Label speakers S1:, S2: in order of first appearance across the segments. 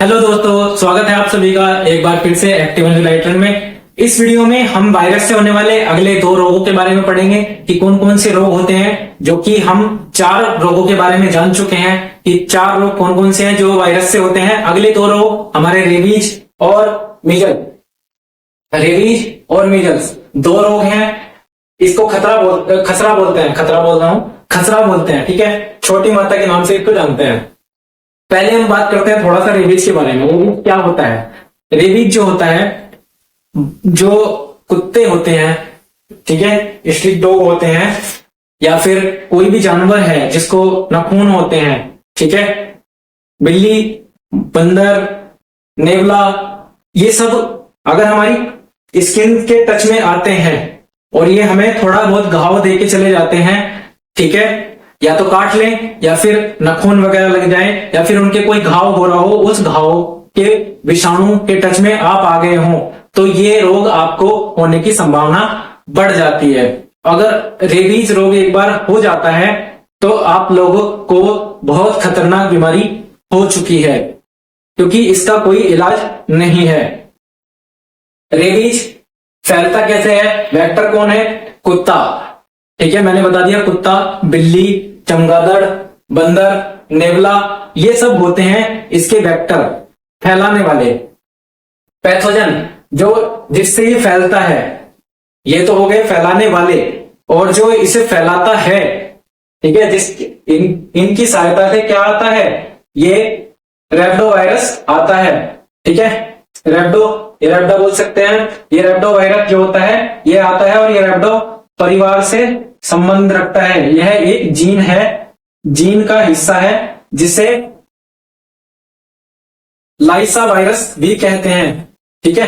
S1: Hello दोस्तों, स्वागत है आप सभी का एक बार फिर से एक्टिव एनलाइटन में। इस वीडियो में हम वायरस से होने वाले अगले 2 रोगों के बारे में पढ़ेंगे कि कौन कौन से रोग होते हैं, जो कि हम 4 रोगों के बारे में जान चुके हैं कि 4 रोग कौन कौन से हैं जो वायरस से होते हैं। अगले 2 रोग हमारे रेबीज और मीजल, रेबीज और मीजल्स 2 रोग हैं। इसको खसरा बोलते हैं, खसरा बोलते हैं, ठीक है। छोटी माता के नाम से इसको जानते हैं। पहले हम बात करते हैं थोड़ा सा रेबीज के बारे में। रेबीज क्या होता है? रेबीज जो होता है, जो कुत्ते होते हैं, ठीक है, स्ट्रीट डॉग होते हैं, या फिर कोई भी जानवर है जिसको नाखून होते हैं, ठीक है, बिल्ली, बंदर, नेवला, ये सब अगर हमारी स्किन के टच में आते हैं और ये हमें थोड़ा बहुत घाव दे के चले जाते हैं, ठीक है, या तो काट लें या फिर नाखून वगैरह लग जाए या फिर उनके कोई घाव हो रहा हो, उस घाव के विषाणु के टच में आप आ गए हो तो ये रोग आपको होने की संभावना बढ़ जाती है। अगर रेबीज रोग एक बार हो जाता है तो आप लोगों को बहुत खतरनाक बीमारी हो चुकी है, क्योंकि इसका कोई इलाज नहीं है। रेबीज फैलता कैसे है? वेक्टर कौन है? कुत्ता, ठीक है, मैंने बता दिया। कुत्ता, बिल्ली, चमगादड़, बंदर, नेवला, ये सब होते हैं इसके वेक्टर, फैलाने वाले। पैथोजन जो जिससे ये फैलता है, ये तो हो गए फैलाने वाले, और जो इसे फैलाता है, ठीक है, इनकी सहायता से क्या आता है? ये रेब्डो वायरस आता है, ठीक है। रेब्डो बोल सकते हैं। ये रेब्डो वायरस जो होता है ये आता है और ये रेब्डो परिवार से संबंध रखता है। यह एक जीन है, जीन का हिस्सा है, जिसे लाइसा वायरस भी कहते हैं, ठीक है।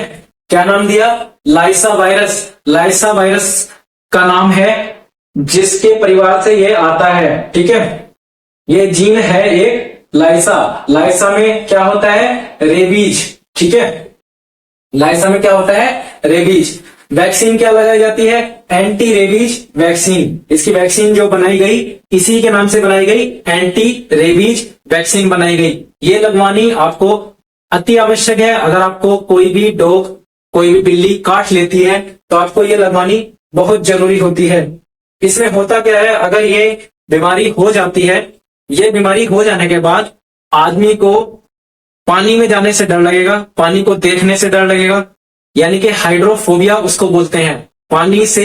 S1: क्या नाम दिया? लाइसा वायरस। लाइसा वायरस का नाम है जिसके परिवार से यह आता है, ठीक है। यह जीन है एक लाइसा। लाइसा में क्या होता है? रेबीज, ठीक है। लाइसा में क्या होता है? रेबीज। वैक्सीन क्या लगाई जाती है? Anti rabies vaccine. इसकी वैक्सीन जो बनाई गई इसी के नाम से बनाई गई, एंटी रेबीज वैक्सीन बनाई गई। ये लगवानी आपको अति आवश्यक है। अगर आपको कोई भी डॉग, कोई भी बिल्ली काट लेती है तो आपको ये लगवानी बहुत जरूरी होती है। इसमें होता क्या है, अगर ये बीमारी हो जाती है, ये बीमारी हो जाने के बाद आदमी को पानी में जाने से डर लगेगा, पानी को देखने से डर लगेगा, यानी कि हाइड्रोफोबिया उसको बोलते हैं। पानी से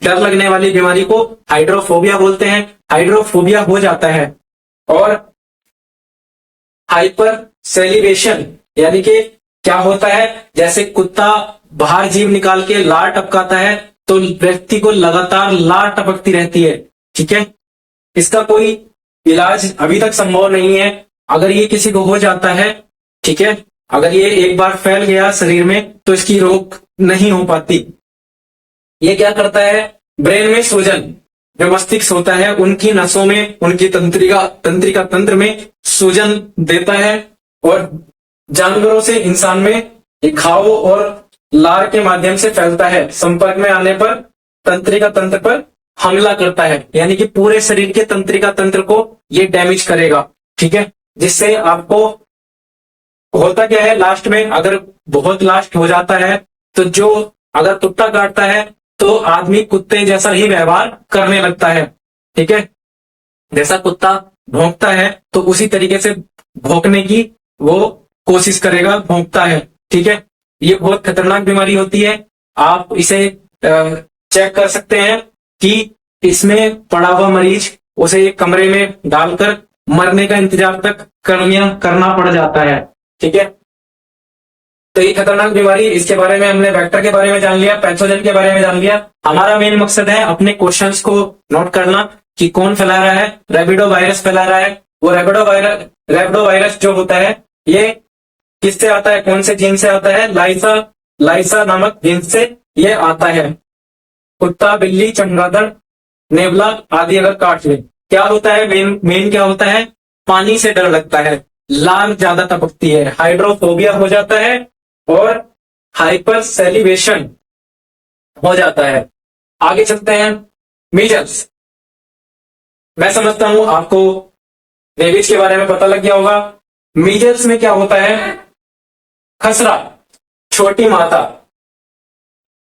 S1: डर लगने वाली बीमारी को हाइड्रोफोबिया बोलते हैं। हाइड्रोफोबिया हो जाता है। और हाइपर सेलिब्रेशन, यानी कि क्या होता है, जैसे कुत्ता बाहर जीभ निकाल के लार टपकाता है तो व्यक्ति को लगातार लार टपकती रहती है, ठीक है। इसका कोई इलाज अभी तक संभव नहीं है। अगर ये किसी को हो जाता है, ठीक है, अगर ये एक बार फैल गया शरीर में तो इसकी रोक नहीं हो पाती। ये क्या करता है? ब्रेन में सूजन, जो मस्तिष्क होता है उनकी नसों में, उनकी तंत्रिका तंत्र में सूजन देता है और जानवरों से इंसान में घाव और लार के माध्यम से फैलता है। संपर्क में आने पर तंत्रिका तंत्र पर हमला करता है, यानी कि पूरे शरीर के तंत्रिका तंत्र को ये डैमेज करेगा, ठीक है। जिससे आपको होता क्या है, लास्ट में अगर बहुत लास्ट हो जाता है तो जो अगर कुत्ता काटता है तो आदमी कुत्ते जैसा ही व्यवहार करने लगता है, ठीक है। जैसा कुत्ता भौंकता है तो उसी तरीके से भौंकने की वो कोशिश करेगा, भौंकता है, ठीक है। ये बहुत खतरनाक बीमारी होती है। आप इसे चेक कर सकते हैं कि इसमें पड़ा हुआ मरीज, उसे एक कमरे में डालकर मरने का इंतजार तक करना पड़ जाता है, ठीक है। तो ये खतरनाक बीमारी, इसके बारे में हमने वेक्टर के बारे में जान लिया, पैथोजन के बारे में जान लिया। हमारा मेन मकसद है अपने क्वेश्चंस को नोट करना कि कौन फैला रहा है। रेबिडो वायरस फैला रहा है। वो रेबिडो वायरस जो होता है ये किससे आता है, कौन से जीन से आता है? लाइसा नामक जीन से ये आता है। कुत्ता, बिल्ली, चमगादड़, नेवला आदि अगर काट ले, क्या होता है? मेन क्या होता है? पानी से डर लगता है, लार ज्यादा टपकती है, हाइड्रोफोबिया हो जाता है और हाइपर सेलिब्रेशन हो जाता है। आगे चलते हैं। मीजल्स, मैं समझता हूं आपको रेबीज के बारे में पता लग गया होगा। मीजल्स में क्या होता है? खसरा, छोटी माता।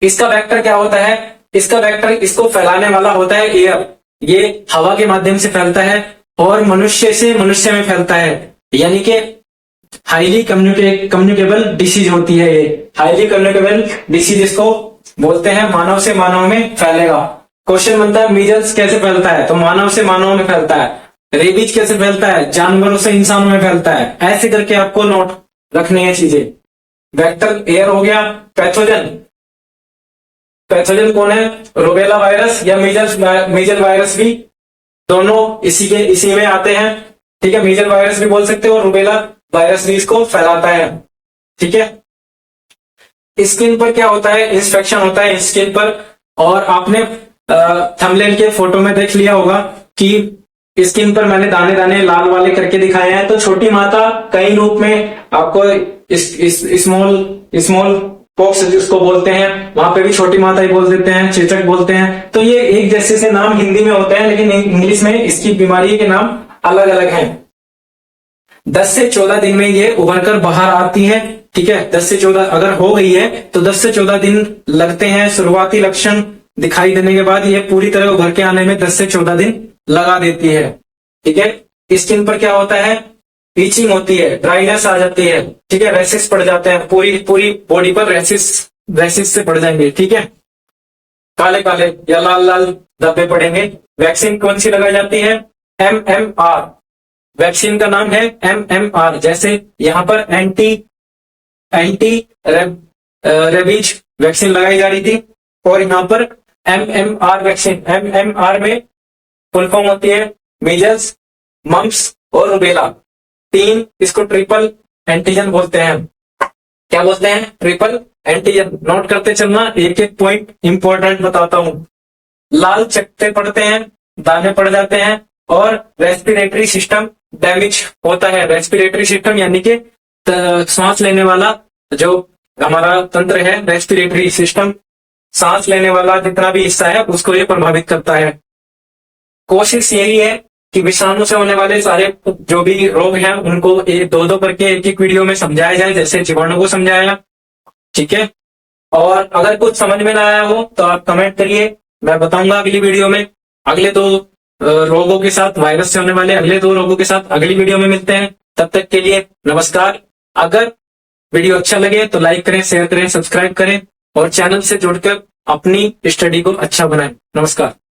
S1: इसका वेक्टर क्या होता है? इसका वेक्टर, इसको फैलाने वाला होता है एयर। ये हवा के माध्यम से फैलता है और मनुष्य से मनुष्य में फैलता है, यानी कि हाईली कम्युनिकेबल डिसीज होती है। ये हाईली कम्युनिकेबल डिसीज इसको बोलते हैं, मानव से मानव में फैलेगा। क्वेश्चन बनता है मीजल्स कैसे फैलता है? तो मानव से मानव में फैलता है। रेबीज कैसे फैलता है? जानवरों से इंसानों में फैलता है। ऐसे करके आपको नोट रखनी है चीजें। वेक्टर एयर हो गया। पैथोजन, पैथोजन कौन है? रूबेला वायरस या मीजल वायरस भी, दोनों इसी में आते हैं। ठीक है, मीजल वायरस भी बोल सकते हो, रूबेला वायरस भी इसको फैलाता है। ठीक है, स्किन पर क्या होता है? इंस्पेक्शन होता है स्किन पर। और आपने थंबनेल के फोटो में देख लिया होगा कि स्किन पर मैंने दाने दाने लाल वाले करके दिखाए हैं। तो छोटी माता कई रूप में आपको स्मॉल पॉक्स जिसको बोलते हैं, वहां पे भी छोटी माता ही बोल देते हैं, चेचक बोलते हैं। तो ये एक जैसे से नाम हिंदी में होते हैं, लेकिन इंग्लिश में इसकी बीमारी के नाम अलग अलग हैं। 10 से 14 दिन में ये उभर कर बाहर आती है। ठीक है, 10 से 14 अगर हो गई है तो 10 से 14 दिन लगते हैं। शुरुआती लक्षण दिखाई देने के बाद ये पूरी तरह उभर के आने में 10 से 14 दिन लगा देती है। ठीक है, स्किन पर क्या होता है? ईचिंग होती है, ड्राइनेस आ जाती है। ठीक है, रैसेस पड़ जाते हैं, पूरी बॉडी पर रैसेस से पड़ जाएंगे। ठीक है, काले काले या लाल लाल धब्बे पड़ेंगे। वैक्सीन कौन सी लगाई जाती है? MMR। वैक्सीन का नाम है MMR। जैसे यहां पर एंटी रेबीज वैक्सीन लगाई जा रही थी, और यहां पर MMR वैक्सीन। MMR में फुल फॉर्म होती है मीजल्स, मम्प्स और रूबेला। तीन, इसको ट्रिपल एंटीजन बोलते हैं। क्या बोलते हैं? Triple antigen. नोट करते चलना, एक एक पॉइंट इंपॉर्टेंट बताता हूं। लाल चकत्ते पड़ते हैं, दाने पड़ जाते हैं, और रेस्पिरेटरी सिस्टम डैमेज होता है। रेस्पिरेटरी सिस्टम यानी कि सांस लेने वाला जो हमारा तंत्र है, रेस्पिरेटरी सिस्टम, सांस लेने वाला जितना भी हिस्सा है उसको ये प्रभावित करता है। कोशिश यही है कि विषाणु से होने वाले सारे जो भी रोग हैं उनको दो दो करके एक एक वीडियो में समझाया जाए, जैसे जीवाणु को समझाया। ठीक है, और अगर कुछ समझ में ना आया हो तो आप कमेंट करिए, मैं बताऊंगा अगली वीडियो में। अगले दो रोगों के साथ, वायरस से होने वाले अगले 2 रोगों के साथ अगली वीडियो में मिलते हैं। तब तक के लिए नमस्कार। अगर वीडियो अच्छा लगे तो लाइक करें, शेयर करें, सब्सक्राइब करें, और चैनल से जुड़कर अपनी स्टडी को अच्छा बनाएं। नमस्कार।